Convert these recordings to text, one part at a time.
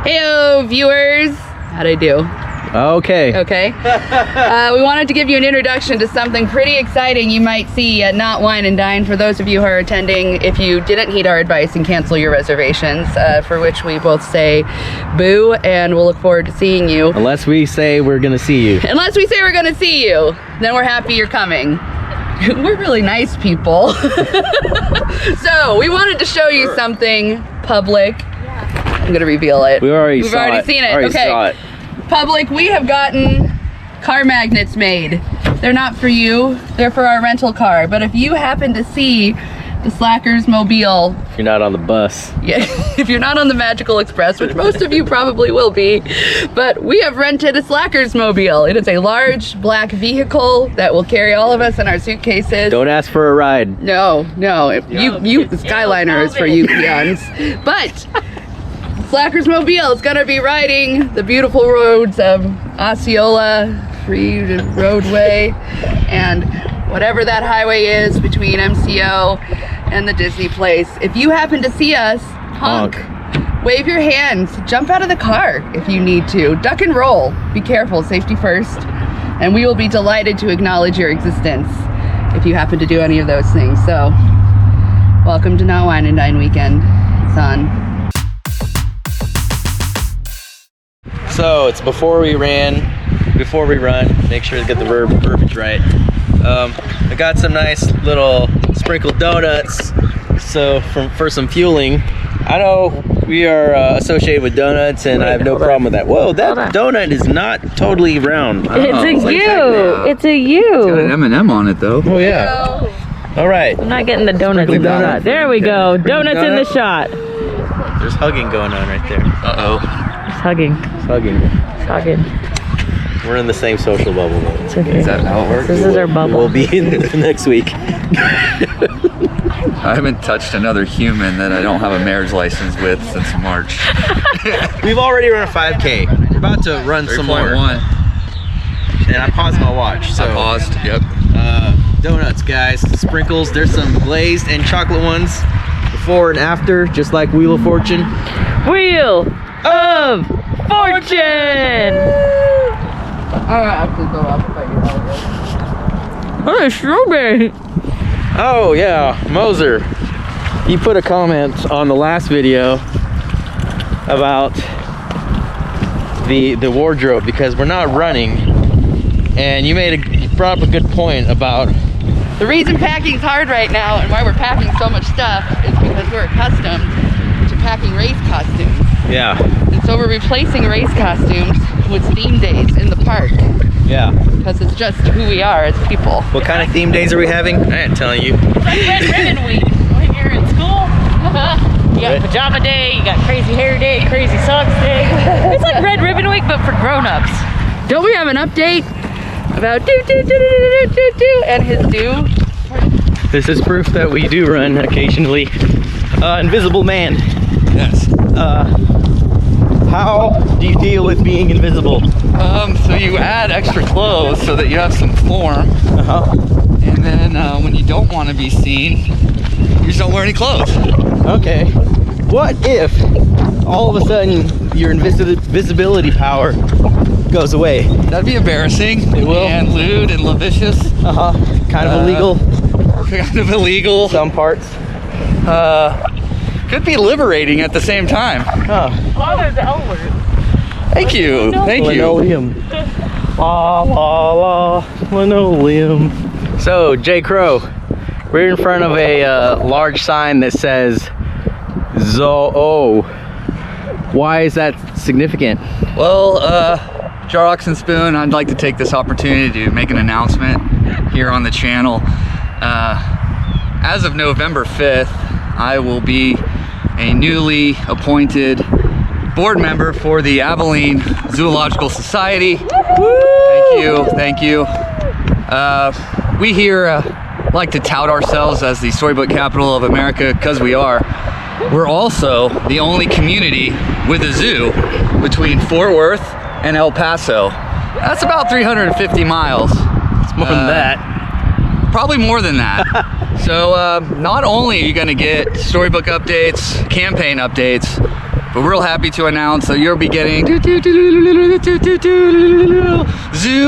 Heyo, viewers. How'd I do? Okay. Okay. We wanted to give you an introduction to something pretty exciting you might see at Not Wine Dine for those of you who are attending if you didn't heed our advice and cancel your reservations, for which we both say boo, and we'll look forward to seeing you. Unless we say we're gonna see you. Unless we say we're gonna see you, then we're happy you're coming. We're really nice people. So we wanted to show you something public. I'm gonna reveal it. We've already seen it. Okay. Public, we have gotten car magnets made. They're not for you, they're for our rental car. But if you happen to see the Slackers Mobile, If you're not on the bus. yeah, if you're not on the Magical Express, which most of you probably will be, but we have rented a Slackers Mobile. It is a large black vehicle that will carry all of us in our suitcases. Don't ask for a ride. No, you the Skyliner is for you peons. But Slackers Mobile is gonna be riding the beautiful roads of Osceola Free Roadway and whatever that highway is between MCO and the Disney place. If you happen to see us, honk, wave your hands, jump out of the car if you need to, duck and roll. Be careful, safety first, and we will be delighted to acknowledge your existence if you happen to do any of those things. So, welcome to Not Wine Dine weekend. It's on. So it's before we run, make sure to get the verbiage right. I got some nice little sprinkled donuts, so for some fueling. I know we are associated with donuts, and I have no problem with that. Whoa, that donut is not totally round. It's a U. It's a U. It's got an M&M on it though. Oh yeah. All right. I'm not getting the donuts in the shot. There we go. Donuts in the shot. There's hugging going on right there. Uh-oh. It's hugging. It's hugging. It's hugging. We're in the same social bubble though. It's okay. Is that how it works? This is our bubble. We'll be in next week. I haven't touched another human that I don't have a marriage license with since March. We've already run a 5K. We're about to run some more. 3.1. And I paused my watch. So I paused, yep. Donuts, guys. Sprinkles. There's some glazed and chocolate ones. Before and after, just like Wheel of Fortune. Wheel of Fortune! I have to go up if I get out of Oh, there's strawberry. Oh yeah, Moser. You put a comment on the last video about the wardrobe because we're not running, and you brought up a good point about The reason packing's hard right now and why we're packing so much stuff is because we're accustomed to packing race costumes. yeah. And so we're replacing race costumes with theme days in the park Yeah. because it's just who we are as people. What kind of theme days are we having? I ain't telling you. It's like Red Ribbon Week when you're in school. You got pajama day, you got crazy hair day, crazy socks day. It's like Red Ribbon Week, but for grown-ups. Don't we have an update about do and his do? This is proof that we do run occasionally. Invisible Man. Yes. How do you deal with being invisible? So you add extra clothes so that you have some form. And then when you don't want to be seen, you just don't wear any clothes. Okay. What if all of a sudden your invisibility power goes away? That'd be embarrassing. It will. And lewd and lavicious. Kind of illegal. Kind of illegal. Some parts. Could be liberating at the same time. Oh. Oh, there's the L word. Thank you. Thank you. Linoleum. La la la. Linoleum. So, JCrowe, we're in front of a large sign that says Zoo. Why is that significant? Well, Jar Ox and Spoon, I'd like to take this opportunity to make an announcement here on the channel. As of November 5th, I will be a newly appointed board member for the Abilene Zoological Society. Thank you. We here like to tout ourselves as the storybook capital of America because we are. We're also the only community with a zoo between Fort Worth and El Paso. That's about 350 miles. It's more than that. Probably more than that. So not only are you going to get storybook updates, campaign updates, But we're real happy to announce that you'll be getting zoo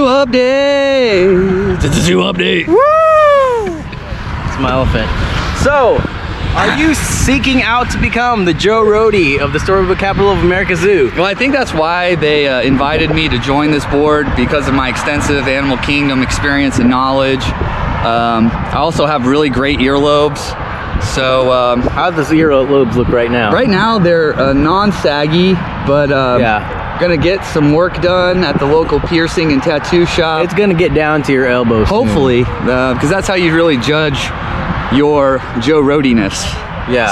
update. It's a zoo update. Woo! It's my elephant. So, are you seeking out to become the Joe Rohde of the Storybook Capital of America Zoo? Well, I think that's why they invited me to join this board, because of my extensive animal kingdom experience and knowledge. I also have really great earlobes. So, how does the earlobes look right now? Right now, they're non-saggy, but gonna get some work done at the local piercing and tattoo shop. It's gonna get down to your elbows. Hopefully, because that's how you really judge your Joe Rohde-ness,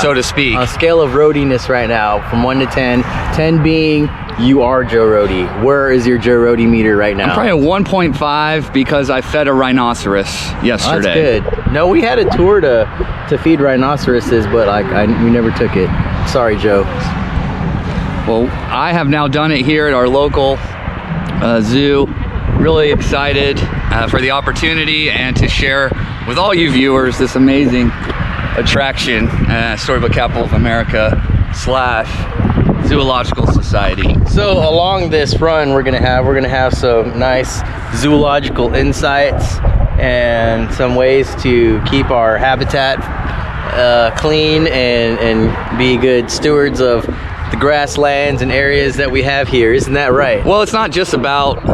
so to speak. On a scale of roadiness right now, from 1 to 10, 10 being you are Joe Rohde. Where is your Joe Rohde meter right now? I'm probably a 1.5 because I fed a rhinoceros yesterday. That's good. No, we had a tour to feed rhinoceroses, but we never took it. Sorry, Joe. Well, I have now done it here at our local zoo. Really excited for the opportunity and to share with all you viewers this amazing attraction, Storybook Capital of America / Zoological Society. So along this run we're gonna have some nice zoological insights and some ways to keep our habitat clean and be good stewards of the grasslands and areas that we have here. Isn't that right? Well, it's not just about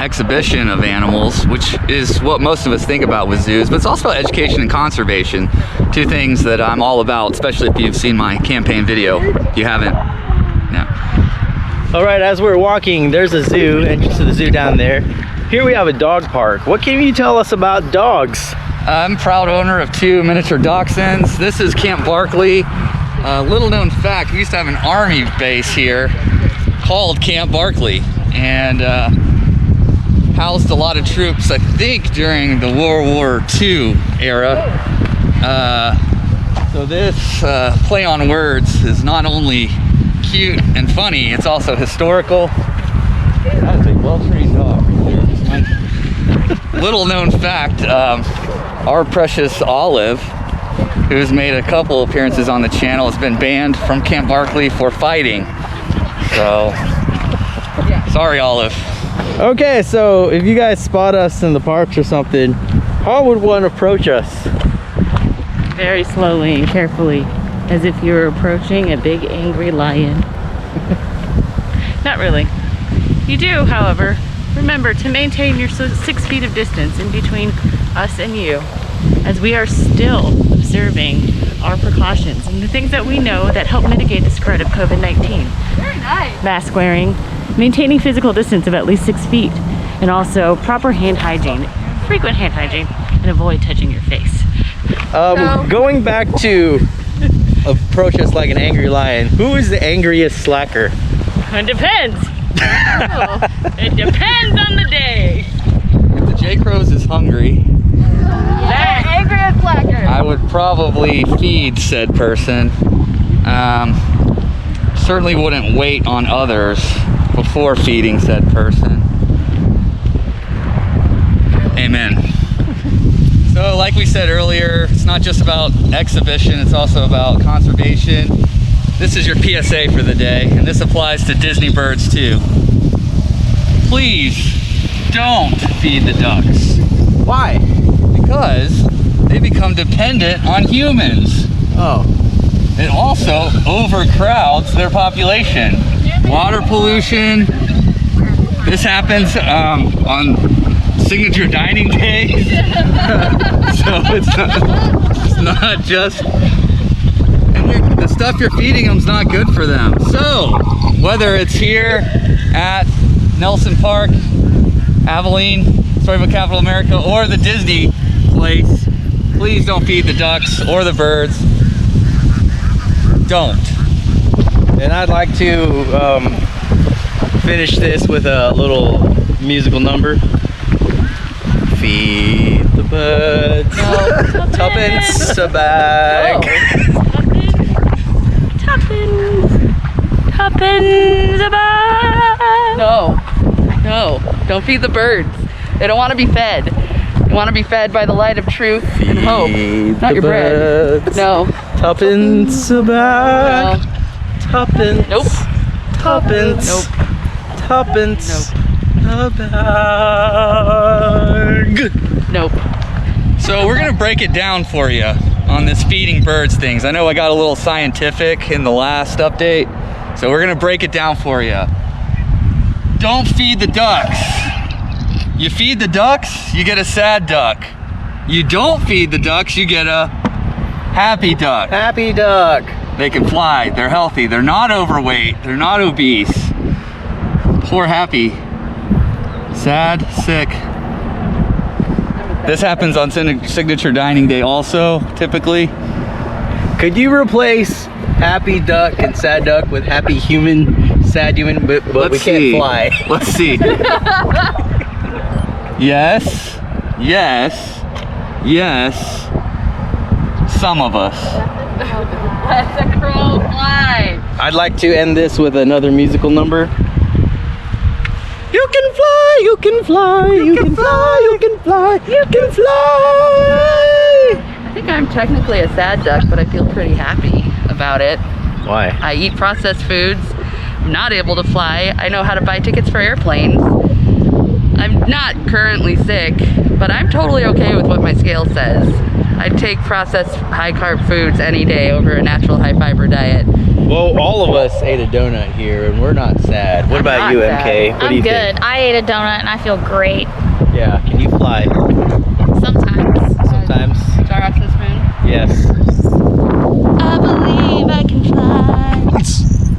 exhibition of animals, which is what most of us think about with zoos, but it's also about education and conservation, two things that I'm all about, especially if you've seen my campaign video. If you haven't, All right, as we're walking, there's a zoo, entrance to the zoo down there. Here we have a dog park. What can you tell us about dogs? I'm proud owner of 2 miniature dachshunds. This is Camp Barkley. Little known fact, we used to have an army base here called Camp Barkley, and housed a lot of troops, I think, during the World War II era. So this play on words is not only cute and funny, it's also historical. That's a well-trained dog right there. Little known fact, our precious Olive, who's made a couple appearances on the channel, has been banned from Camp Barkley for fighting. So, sorry, Olive. Okay, so if you guys spot us in the parks or something, how would one approach us? Very slowly and carefully, as if you were approaching a big angry lion. Not really. You do, however, remember to maintain your 6 feet of distance in between us and you, as we are still observing our precautions and the things that we know that help mitigate the spread of COVID-19. Very nice. Mask wearing, maintaining physical distance of at least 6 feet, and also proper hand hygiene, frequent hand hygiene, and avoid touching your face. Going back to approach us like an angry lion, who is the angriest slacker? It depends. It depends on the day. If the JCrowe is hungry, Angry and slacker. I would probably feed said person. Certainly wouldn't wait on others before feeding said person. Amen. So like we said earlier, it's not just about exhibition, it's also about conservation. This is your PSA for the day, and this applies to Disney birds too. Please don't feed the ducks. Why? Because they become dependent on humans. Oh. It also overcrowds their population. Water pollution. This happens on signature dining days. So it's not just, and the stuff you're feeding them is not good for them. So whether it's here at Nelson Park, Abilene, Storybook Capital of America, or the Disney place, please don't feed the ducks or the birds. Don't. And I'd like to finish this with a little musical number. Feed the birds. No. Tuppence a bag. Tuppence a bag. No, don't feed the birds. They don't want to be fed. They want to be fed by the light of truth and hope, not your bread. No. Tuppence a bag. No. Tuppence. Nope. Tuppence. Nope. Tuppence. Nope. A bag. Nope. So we're gonna break it down for you on this feeding birds things. I know I got a little scientific in the last update, so we're gonna break it down for you. Don't feed the ducks. You feed the ducks, you get a sad duck. You don't feed the ducks, you get a happy duck. Happy duck. They can fly, they're healthy, they're not overweight, they're not obese. Poor happy. Sad, sick. This happens on signature dining day also, typically. Could you replace happy duck and sad duck with happy human, sad human, but we can't fly? Let's see. Yes, yes, yes. Some of us. Let the crow fly. I'd like to end this with another musical number. You can fly, you can fly, you can fly, you can fly, you can fly. I think I'm technically a sad duck, but I feel pretty happy about it. Why? I eat processed foods. I'm not able to fly. I know how to buy tickets for airplanes. I'm not currently sick, but I'm totally okay with what my scale says. I'd take processed high carb foods any day over a natural high fiber diet. Well, all of us ate a donut here and we're not sad. What about not you, sad. MK? What do I'm you good. think? I ate a donut and I feel great. Yeah, can you fly? Sometimes. Sometimes. Jar Rocks and Spoon. Yes. I believe I can fly.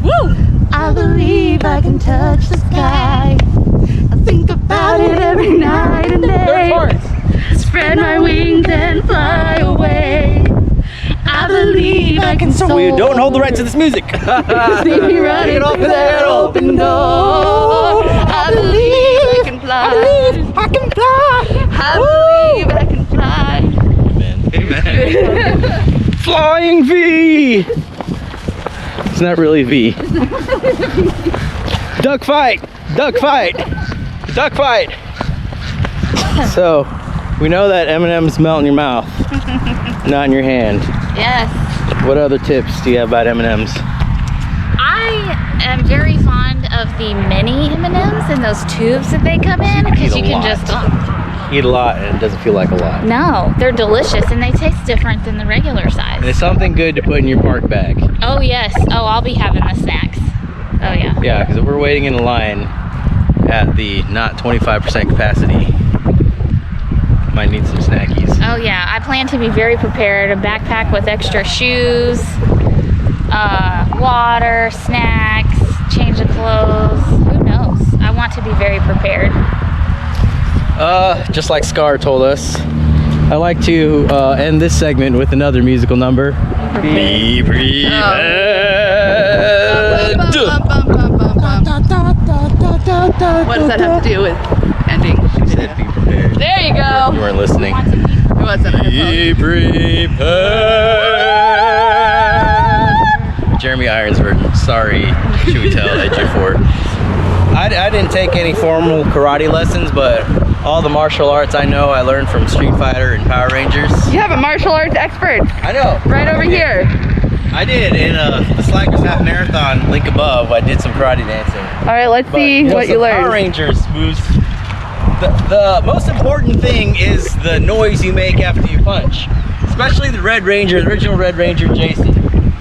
Woo! I believe I can touch the sky. I think about it every night and day. Spread my wings and fly away. I believe I can soar. We don't hold the rights to this music. See me running Take it off through the that handle. open door. I believe I can fly. I can fly. I believe I can fly. Amen. Flying V. It's not really V. Duck fight. Duck fight. Duck fight. So, we know that M&M's melt in your mouth, not in your hand. Yes. What other tips do you have about M&M's? I am very fond of the mini M&Ms and those tubes that they come in because Eat you a can lot. just Eat a lot and it doesn't feel like a lot. no, they're delicious and they taste different than the regular size. And it's something good to put in your park bag. Oh yes. Oh, I'll be having the snacks. Oh yeah. Yeah, because if we're waiting in a line at the not 25% capacity, might need some snackies. Oh yeah, I plan to be very prepared. A backpack with extra shoes, water, snacks, change of clothes. Who knows? I want to be very prepared. Just like Scar told us, I like to end this segment with another musical number. Be prepared. What does that have to do with ending? She said be prepared. There you go. You weren't listening. It wasn't her Be prepared. Jeremy Irons version. Sorry, Chiwetel Ejiofor. I didn't take any formal karate lessons, but all the martial arts I know I learned from Street Fighter and Power Rangers. You have a martial arts expert I know. right over here. I did in the Slackers Half Marathon link above. I did some karate dancing. All right, let's But, see you know, what you some Power learned. Rangers moves. The most important thing is the noise you make after you punch. Especially the Red Ranger, the original Red Ranger, Jason.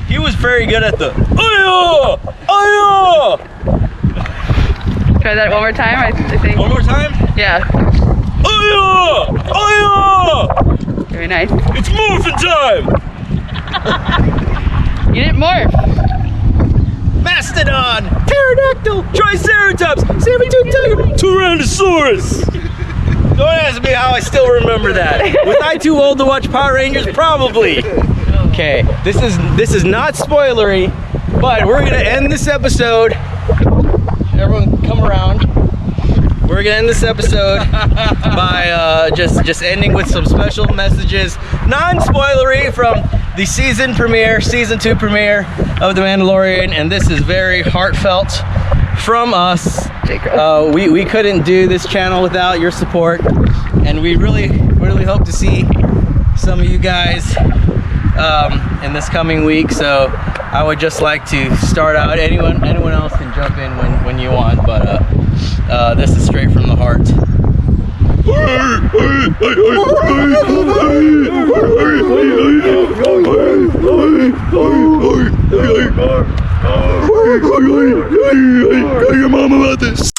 He was very good at the "Aya! Aya!" Try that one more time, I think. One more time. Yeah, "Aya! Aya! very nice. It's morphin' time!" You didn't morph. Mastodon, pterodactyl, triceratops, saber-toothed tiger, tyrannosaurus. Don't ask me how I still remember that. Was I too old to watch Power Rangers? Probably. Okay, this is not spoilery, but we're gonna end this episode. Everyone, come around. We're gonna end this episode by just ending with some special messages, non-spoilery, from the season 2 premiere of The Mandalorian, and this is very heartfelt from us. JCrowe. We couldn't do this channel without your support, and we really hope to see some of you guys in this coming week. So I would just like to start out. Anyone else can jump in when you want, but this is straight from the heart. Tell your mom about this.